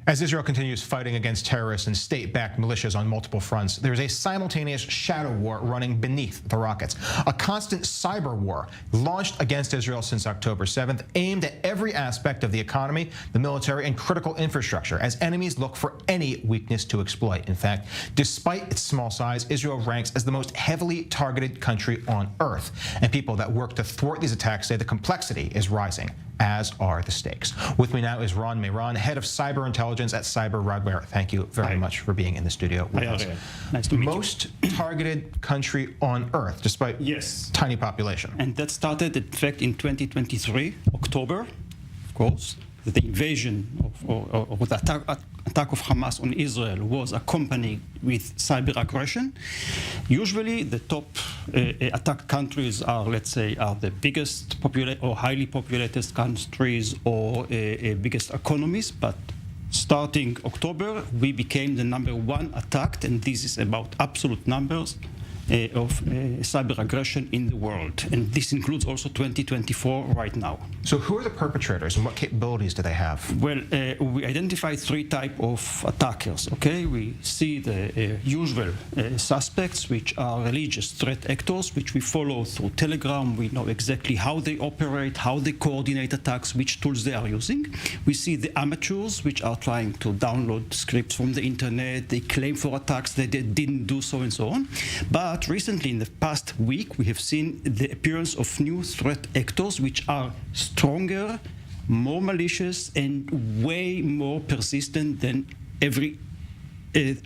As Israel continues fighting against terrorists and state-backed militias on multiple fronts, there's a simultaneous shadow war running beneath the rockets. A constant cyber war launched against Israel since October 7th, aimed at every aspect of the economy, the military, and critical infrastructure, as enemies look for any weakness to exploit. In fact, despite its small size, Israel ranks as the most heavily targeted country on Earth. And people that work to thwart these attacks say the complexity is rising, as are the stakes. With me now is Meyran, head of cyber intelligence at Radware. Thank you very much for being in the studio with us. Nice to meet you. Most targeted country on Earth, despite tiny population. And that started, in fact, in 2023, October, of course. The invasion of the attack of Hamas on Israel was accompanied with cyber aggression. Usually, the top attack countries are, let's say, the biggest or highly populated countries or biggest economies. But starting October, we became the #1 attacked, and this is about absolute numbers of cyber aggression in the world. And this includes also 2024 right now. So who are the perpetrators and what capabilities do they have? Well, we identified 3 types of attackers, okay? We see the usual suspects, which are religious threat actors, which we follow through Telegram. We know exactly how they operate, how they coordinate attacks, which tools they are using. We see the amateurs, which are trying to download scripts from the internet. They claim for attacks that they didn't do so and so on. But recently, in the past week, we have seen the appearance of new threat actors, which are stronger, more malicious, and way more persistent than every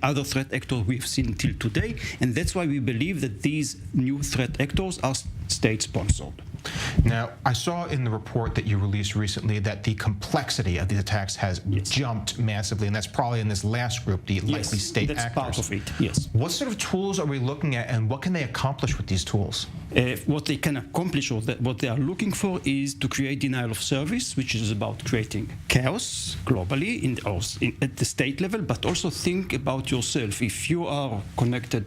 other threat actor we've seen till today. And that's why we believe that these new threat actors are state-sponsored. Now, I saw in the report that you released recently that the complexity of these attacks has jumped massively, and that's probably in this last group, the likely state actors. That's part of it, yes. What sort of tools are we looking at, and what can they accomplish with these tools? What they can accomplish, or what they are looking for, is to create denial of service, which is about creating chaos globally at the state level, but also think about yourself. If you are connected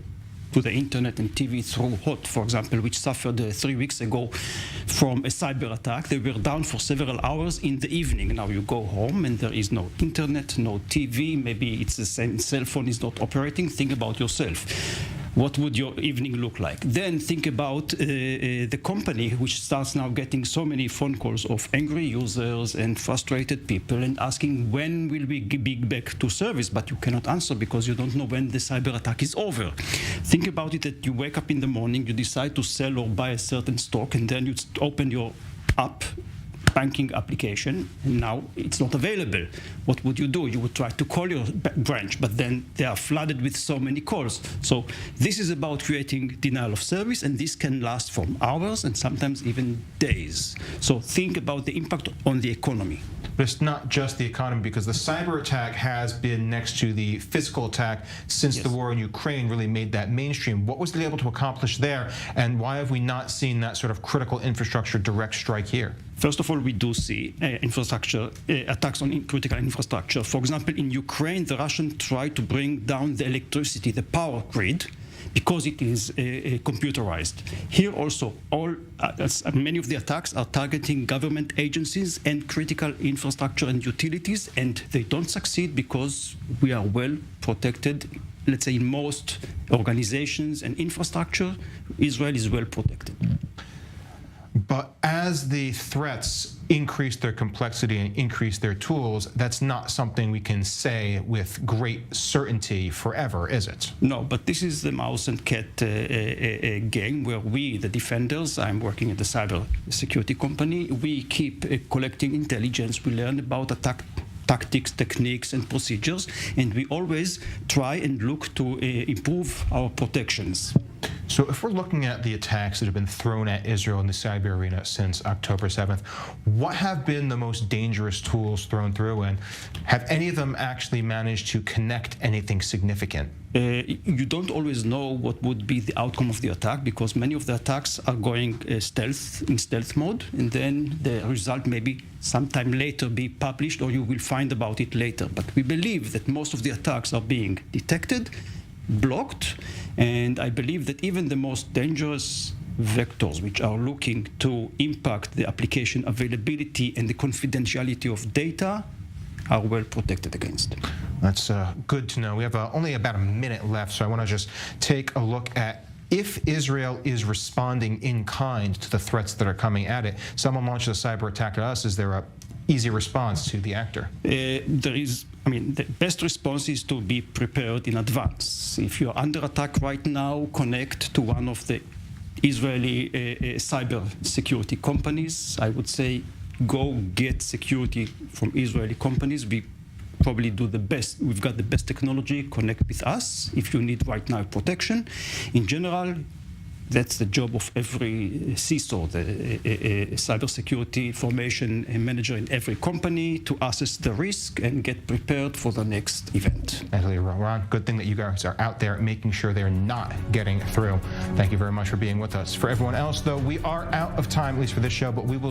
to the internet and TV through HOT, for example, which suffered 3 weeks ago from a cyber attack. They were down for several hours in the evening. Now you go home and there is no internet, no TV. Maybe it's the same cell phone is not operating. Think about yourself. What would your evening look like? Then think about the company, which starts now getting so many phone calls of angry users and frustrated people and asking, when will we be back to service? But you cannot answer because you don't know when the cyber attack is over. Think about it that you wake up in the morning, you decide to sell or buy a certain stock, and then you open your app, banking application, and now it's not available. What would you do? You would try to call your branch, but then they are flooded with so many calls. So this is about creating denial of service, and this can last from hours and sometimes even days. So think about the impact on the economy. But it's not just the economy, because the cyber attack has been next to the physical attack since the war in Ukraine really made that mainstream. What was they able to accomplish there, and why have we not seen that sort of critical infrastructure direct strike here? First of all, we do see infrastructure attacks on critical infrastructure. For example, in Ukraine, the Russians tried to bring down the electricity, the power grid, because it is computerized. Here also, many of the attacks are targeting government agencies and critical infrastructure and utilities, and they don't succeed because we are well protected. Let's say in most organizations and infrastructure, Israel is well protected. But as the threats increase their complexity and increase their tools, that's not something we can say with great certainty forever, is it? No, but this is the mouse and cat game where we, the defenders, I'm working at the cyber security company, we keep collecting intelligence. We learn about attack tactics, techniques, and procedures, and we always try and look to improve our protections. So if we're looking at the attacks that have been thrown at Israel in the cyber arena since October 7th, what have been the most dangerous tools thrown through, and have any of them actually managed to connect anything significant? You don't always know what would be the outcome of the attack, because many of the attacks are going in stealth mode, and then the result maybe sometime later be published, or you will find about it later. But we believe that most of the attacks are being detected, blocked, and I believe that even the most dangerous vectors which are looking to impact the application availability and the confidentiality of data are well protected against. That's good to know. We have only about a minute left, so I want to just take a look at if Israel is responding in kind to the threats that are coming at it. Someone launched a cyber attack at us. Is there a easy response to the actor? The best response is to be prepared in advance. If you're under attack right now, connect to one of the Israeli cyber security companies. I would say go get security from Israeli companies. We probably do the best. We've got the best technology. Connect with us if you need right now protection. In general, that's the job of every CISO, the cybersecurity information manager in every company, to assess the risk and get prepared for the next event. Absolutely, Ron. Good thing that you guys are out there making sure they're not getting through. Thank you very much for being with us. For everyone else, though, we are out of time, at least for this show, but we will